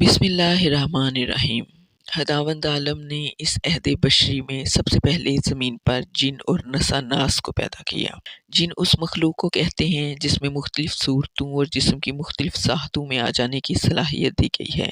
بسم اللہ الرحمن الرحیم۔ خداوند عالم نے اس عہد بشری میں سب سے پہلے زمین پر جن اور نسا ناس کو پیدا کیا۔ جن اس مخلوق کو کہتے ہیں جس میں مختلف صورتوں اور جسم کی مختلف ساختوں میں آ جانے کی صلاحیت دی گئی ہے،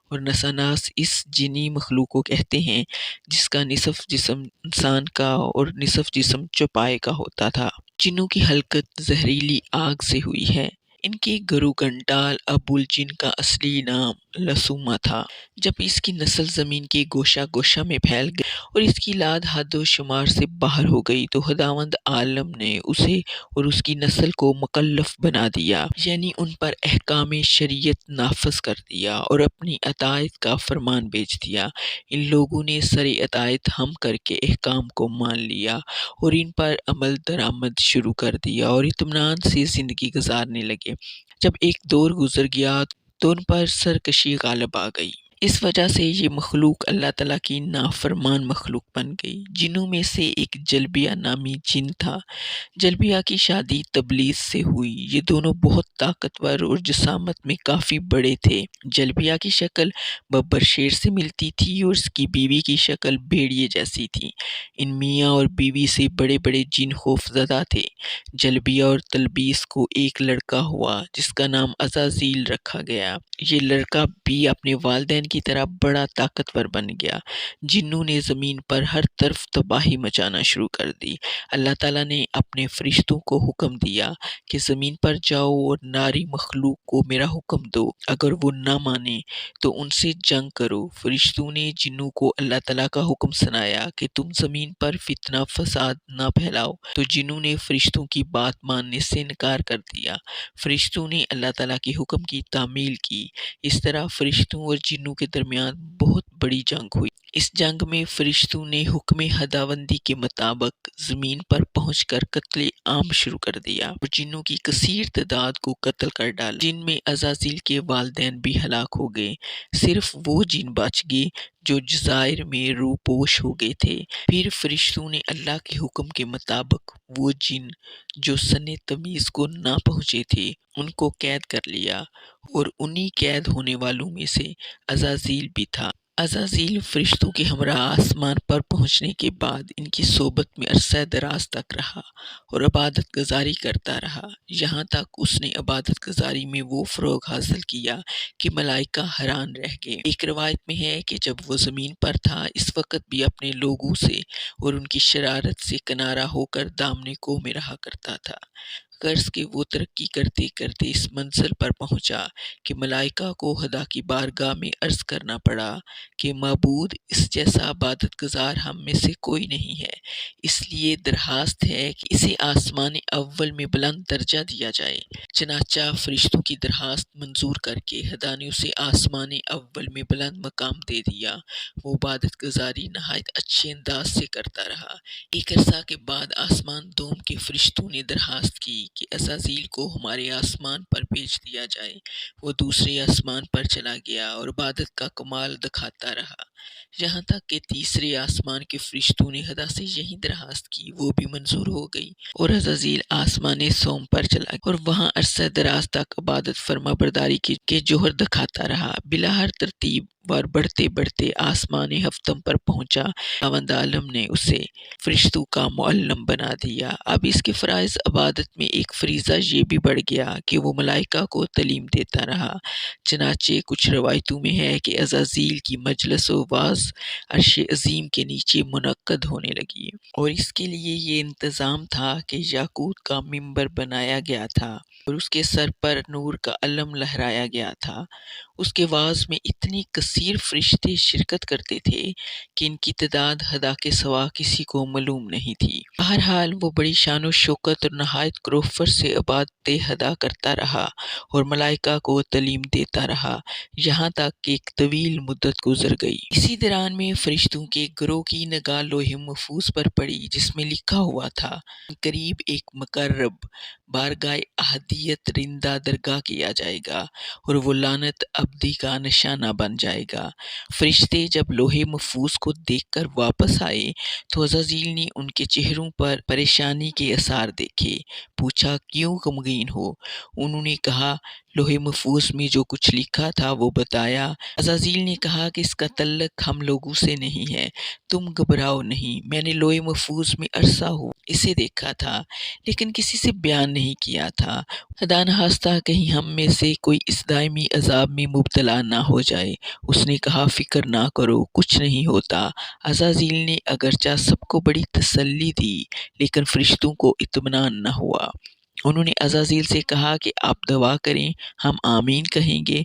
اور نسا ناس اس جنی مخلوق کو کہتے ہیں جس کا نصف جسم انسان کا اور نصف جسم چوپائے کا ہوتا تھا۔ جنوں کی خلقت زہریلی آگ سے ہوئی ہے۔ ان کے گرو گنڈال ابو الجن کا اصلی نام لسوما تھا۔ جب اس کی نسل زمین کے گوشہ گوشہ میں پھیل گئی اور اس کی لاد حد و شمار سے باہر ہو گئی تو خداوند عالم نے اسے اور اس کی نسل کو مکلف بنا دیا، یعنی ان پر احکام شریعت نافذ کر دیا اور اپنی اطاعت کا فرمان بھیج دیا۔ ان لوگوں نے سر اطاعت ہم کر کے احکام کو مان لیا اور ان پر عمل درآمد شروع کر دیا اور اطمینان سے زندگی گزارنے لگے۔ جب ایک دور گزر گیا تو ان پر سرکشی غالب آ گئی۔ اس وجہ سے یہ مخلوق اللہ تعالیٰ کی نافرمان مخلوق بن گئی۔ جنوں میں سے ایک جلبیہ نامی جن تھا۔ جلبیہ کی شادی تبلیس سے ہوئی۔ یہ دونوں بہت طاقتور اور جسامت میں کافی بڑے تھے۔ جلبیہ کی شکل ببر شیر سے ملتی تھی اور اس کی بیوی کی شکل بھیڑیے جیسی تھی۔ ان میاں اور بیوی سے بڑے بڑے جن خوف زدہ تھے۔ جلبیہ اور تلبیس کو ایک لڑکا ہوا جس کا نام عزازیل رکھا گیا۔ یہ لڑکا بھی اپنے والدین کی طرح بڑا طاقتور بن گیا۔ جنوں نے زمین پر ہر طرف تباہی مچانا شروع کر دی۔ اللہ تعالیٰ نے اپنے فرشتوں کو حکم دیا کہ زمین پر جاؤ اور ناری مخلوق کو میرا حکم دو، اگر وہ نہ مانے تو ان سے جنگ کرو۔ فرشتوں نے جنوں کو اللہ تعالیٰ کا حکم سنایا کہ تم زمین پر فتنہ فساد نہ پھیلاؤ، تو جنوں نے فرشتوں کی بات ماننے سے انکار کر دیا۔ فرشتوں نے اللہ تعالیٰ کے حکم کی تعمیل کی۔ اس طرح فرشتوں اور جنوں کے درمیان بہت بڑی جنگ ہوئی۔ اس جنگ میں فرشتوں نے حکم خداوندی کے مطابق زمین پر پہنچ کر قتل عام شروع کر دیا اور جنوں کی کثیر تعداد کو قتل کر ڈالا، جن میں عزازیل کے والدین بھی ہلاک ہو گئے۔ صرف وہ جن بچ گئے جو جزائر میں روپوش ہو گئے تھے۔ پھر فرشتوں نے اللہ کے حکم کے مطابق وہ جن جو سن تمیز کو نہ پہنچے تھے ان کو قید کر لیا، اور انہی قید ہونے والوں میں سے عزازیل بھی تھا۔ عزازیل فرشتوں کے ہمراہ آسمان پر پہنچنے کے بعد ان کی صحبت میں عرصہ دراز تک رہا اور عبادت گزاری کرتا رہا، یہاں تک اس نے عبادت گزاری میں وہ فروغ حاصل کیا کہ ملائکہ حیران رہ گئے۔ ایک روایت میں ہے کہ جب وہ زمین پر تھا اس وقت بھی اپنے لوگوں سے اور ان کی شرارت سے کنارہ ہو کر دامن کوہ میں رہا کرتا تھا۔ غرض کہ وہ ترقی کرتے کرتے اس منزل پر پہنچا کہ ملائکہ کو خدا کی بارگاہ میں عرض کرنا پڑا کہ معبود اس جیسا عبادت گزار ہم میں سے کوئی نہیں ہے، اس لیے درخواست ہے کہ اسے آسمان اول میں بلند درجہ دیا جائے۔ چنانچہ فرشتوں کی درخواست منظور کر کے خدا نے اسے آسمان اول میں بلند مقام دے دیا۔ وہ عبادت گزاری نہایت اچھے انداز سے کرتا رہا۔ ایک عرصہ کے بعد آسمان دوم کے فرشتوں نے درخواست کی کہ عزازیل کو ہمارے آسمان پر بھیج دیا جائے۔ وہ دوسرے آسمان پر چلا گیا اور عبادت کا کمال دکھاتا رہا، یہاں تک کہ تیسرے آسمان کے فرشتوں نے خدا سے یہی درخواست کی، وہ بھی منظور ہو گئی، اور عزازیل آسمان سوم پر چلا گیا اور وہاں عرصہ دراز تک عبادت فرما برداری کے جوہر دکھاتا رہا۔ بلا ہر ترتیب اور بڑھتے بڑھتے آسمان ہفتم پر پہنچا۔ خداوند عالم نے اسے فرشتوں کا معلم بنا دیا۔ اب اس کے فرائض عبادت میں ایک فریضہ یہ بھی بڑھ گیا کہ وہ ملائکہ کو تعلیم دیتا رہا۔ چنانچہ کچھ روایتوں میں ہے کہ عزازیل کی مجلس و واعظ عرش عظیم کے نیچے منعقد ہونے لگی، اور اس کے لیے یہ انتظام تھا کہ یاقوت کا منبر بنایا گیا تھا اور اس کے سر پر نور کا علم لہرایا گیا تھا۔ اس کے واعظ میں اتنے کثیر فرشتے شرکت کرتے تھے کہ ان کی تعداد خدا کے سوا کسی کو معلوم نہیں تھی۔ بہرحال وہ بڑی شان و شوکت اور نہایت کروفر سے عبادت خدا کرتا رہا اور ملائکہ کو تعلیم دیتا رہا، یہاں تک کہ ایک طویل مدت گزر گئی۔ اسی دوران میں فرشتوں کے گروہ کی نگاہ لوح محفوظ پر پڑی جس میں لکھا ہوا تھا، قریب ایک مقرب بارگاہ احدیت رندہ درگاہ کیا جائے گا اور وہ لعنت ابدی کا نشانہ بن جائے گا۔ فرشتے جب لوح محفوظ کو دیکھ کر واپس آئے تو عزازیل نے ان کے چہروں پر پریشانی کے آثار دیکھے۔ پوچھا، کیوں غمگین ہو؟ انہوں نے کہا، لوح محفوظ میں جو کچھ لکھا تھا وہ بتایا۔ عزازیل نے کہا کہ اس کا تعلق ہم لوگوں سے نہیں ہے، تم گھبراؤ نہیں۔ میں نے لوح محفوظ میں عرصہ ہوا اسے دیکھا تھا لیکن کسی سے بیان نہیں کیا تھا۔ خدا نخواستہ کہیں ہم میں سے کوئی اس دائمی عذاب میں مبتلا نہ ہو جائے۔ اس نے کہا فکر نہ کرو، کچھ نہیں ہوتا۔ عزازیل نے اگرچہ سب کو بڑی تسلی دی لیکن فرشتوں کو اطمینان نہ ہوا۔ انہوں نے عزازیل سے کہا کہ آپ دعا کریں، ہم آمین کہیں گے۔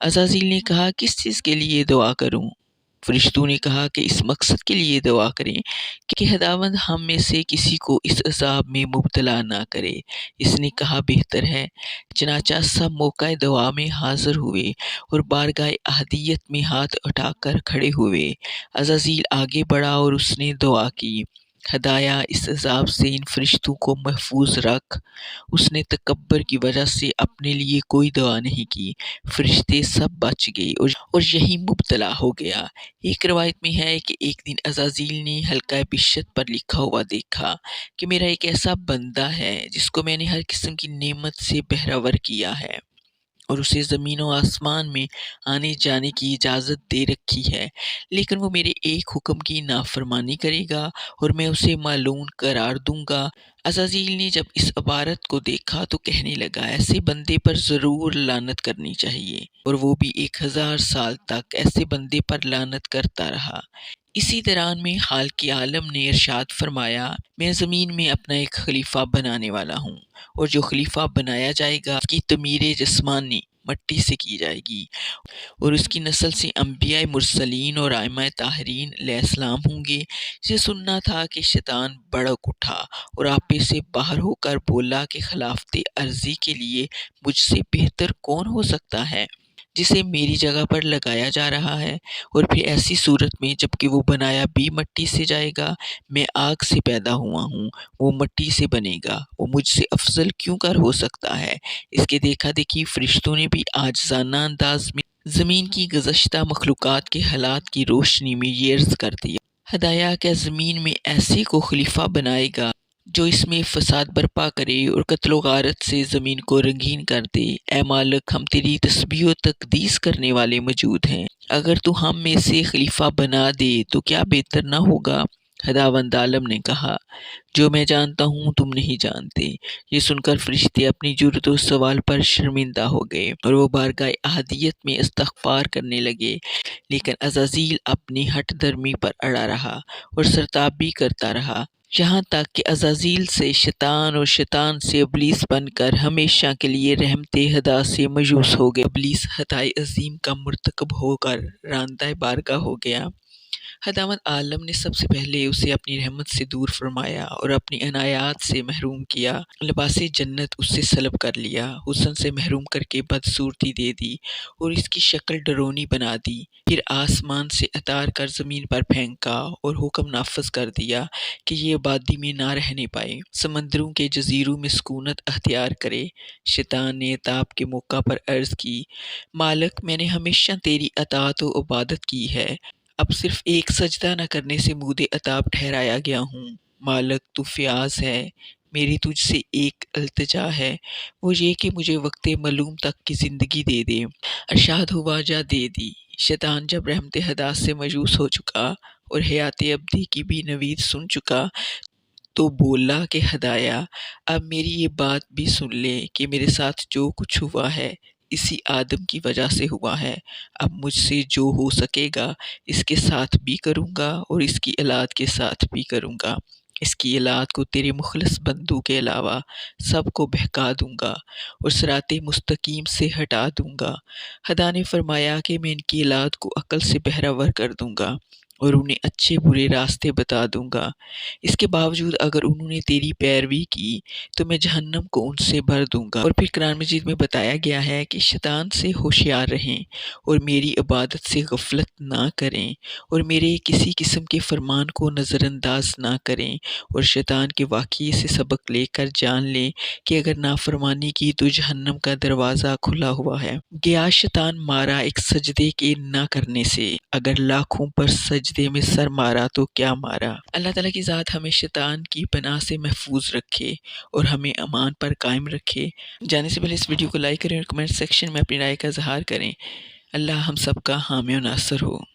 عزازیل نے کہا کس چیز کے لیے دعا کروں؟ فرشتوں نے کہا کہ اس مقصد کے لیے دعا کریں کہ خداوند ہم میں سے کسی کو اس عذاب میں مبتلا نہ کرے۔ اس نے کہا بہتر ہے۔ چنانچہ سب موقع دعا میں حاضر ہوئے اور بارگاہ احدیت میں ہاتھ اٹھا کر کھڑے ہوئے۔ عزازیل آگے بڑھا اور اس نے دعا کی، خدایا اس عذاب سے ان فرشتوں کو محفوظ رکھ۔ اس نے تکبر کی وجہ سے اپنے لیے کوئی دعا نہیں کی۔ فرشتے سب بچ گئے اور یہی مبتلا ہو گیا۔ ایک روایت میں ہے کہ ایک دن عزازیل نے حلقہ بیشت پر لکھا ہوا دیکھا کہ میرا ایک ایسا بندہ ہے جس کو میں نے ہر قسم کی نعمت سے بہرور کیا ہے اور اسے زمین و آسمان میں آنے جانے کی اجازت دے رکھی ہے، لیکن وہ میرے ایک حکم کی نافرمانی کرے گا اور میں اسے ملعون قرار دوں گا۔ عزازیل نے جب اس عبارت کو دیکھا تو کہنے لگا ایسے بندے پر ضرور لعنت کرنی چاہیے، اور وہ بھی 1000 سال تک ایسے بندے پر لعنت کرتا رہا۔ اسی دوران میں خالق عالم نے ارشاد فرمایا، میں زمین میں اپنا ایک خلیفہ بنانے والا ہوں، اور جو خلیفہ بنایا جائے گا اس کی تعمیر جسمانی مٹی سے کی جائے گی، اور اس کی نسل سے انبیاء مرسلین اور ائمہ طاہرین علیہ السلام ہوں گے۔ اسے سننا تھا کہ شیطان بڑک اٹھا اور آپے سے باہر ہو کر بولا کہ خلافت عرضی کے لیے مجھ سے بہتر کون ہو سکتا ہے جسے میری جگہ پر لگایا جا رہا ہے، اور پھر ایسی صورت میں جبکہ وہ بنایا بھی مٹی سے جائے گا، میں آگ سے پیدا ہوا ہوں، وہ مٹی سے بنے گا، وہ مجھ سے افضل کیوں کر ہو سکتا ہے؟ اس کے دیکھا دیکھی فرشتوں نے بھی عاجزانہ انداز میں زمین کی گزشتہ مخلوقات کے حالات کی روشنی میں یہ عرض کر دیا، خدایا کیا زمین میں ایسے کو خلیفہ بنائے گا جو اس میں فساد برپا کرے اور قتل و غارت سے زمین کو رنگین کر دے؟ اے مالک، ہم تیری تسبیح و تقدیس کرنے والے موجود ہیں، اگر تو ہم میں سے خلیفہ بنا دے تو کیا بہتر نہ ہوگا؟ خداوند عالم نے کہا، جو میں جانتا ہوں تم نہیں جانتے۔ یہ سن کر فرشتے اپنی جرأت و سوال پر شرمندہ ہو گئے اور وہ بارگاہ احدیت میں استغفار کرنے لگے، لیکن عزازیل اپنی ہٹ درمی پر اڑا رہا اور سرتابی کرتا رہا، یہاں تک کہ عزازیل سے شیطان اور شیطان سے ابلیس بن کر ہمیشہ کے لیے رحمت خدا سے مایوس ہو گئے۔ ابلیس خطائے عظیم کا مرتکب ہو کر راندہ بارگاہ ہو گیا۔ خداوند عالم نے سب سے پہلے اسے اپنی رحمت سے دور فرمایا اور اپنی عنایات سے محروم کیا۔ لباس جنت اس سے سلب کر لیا، حسن سے محروم کر کے بدصورتی دے دی اور اس کی شکل ڈرونی بنا دی۔ پھر آسمان سے اتار کر زمین پر پھینکا اور حکم نافذ کر دیا کہ یہ آبادی میں نہ رہنے پائے، سمندروں کے جزیروں میں سکونت اختیار کرے۔ شیطان نے عتاب کے موقع پر عرض کی، مالک میں نے ہمیشہ تیری اطاعت و عبادت کی ہے، اب صرف ایک سجدہ نہ کرنے سے مودِ عتاب ٹھہرایا گیا ہوں۔ مالک تو فیاض ہے، میری تجھ سے ایک التجا ہے، وہ یہ کہ مجھے وقت معلوم تک کی زندگی دے دے۔ ارشاد ہوا جا دے دی۔ شیطان جب رحمت خدا سے مایوس ہو چکا اور حیات ابدی کی بھی نوید سن چکا تو بولا کہ خدایا اب میری یہ بات بھی سن لے کہ میرے ساتھ جو کچھ ہوا ہے اسی آدم کی وجہ سے ہوا ہے، اب مجھ سے جو ہو سکے گا اس کے ساتھ بھی کروں گا اور اس کی اولاد کے ساتھ بھی کروں گا، اس کی اولاد کو تیرے مخلص بندوں کے علاوہ سب کو بہکا دوں گا اور صراط مستقیم سے ہٹا دوں گا۔ خدا نے فرمایا کہ میں ان کی اولاد کو عقل سے بہرور کر دوں گا اور انہیں اچھے برے راستے بتا دوں گا، اس کے باوجود اگر انہوں نے تیری پیروی کی تو میں جہنم کو ان سے بھر دوں گا۔ اور پھر قرآن مجید میں بتایا گیا ہے کہ شیطان سے ہوشیار رہیں اور میری عبادت سے غفلت نہ کریں اور میرے کسی قسم کے فرمان کو نظر انداز نہ کریں، اور شیطان کے واقعے سے سبق لے کر جان لیں کہ اگر نافرمانی کی تو جہنم کا دروازہ کھلا ہوا ہے۔ گیا شیطان مارا ایک سجدے کے نہ کرنے سے، اگر لاکھوں پر سجدے سجدے میں سر مارا تو کیا مارا۔ اللہ تعالیٰ کی ذات ہمیں شیطان کی پناہ سے محفوظ رکھے اور ہمیں امان پر قائم رکھے۔ جانے سے پہلے اس ویڈیو کو لائک کریں اور کمنٹ سیکشن میں اپنی رائے کا اظہار کریں۔ اللہ ہم سب کا حامی و ناصر ہو۔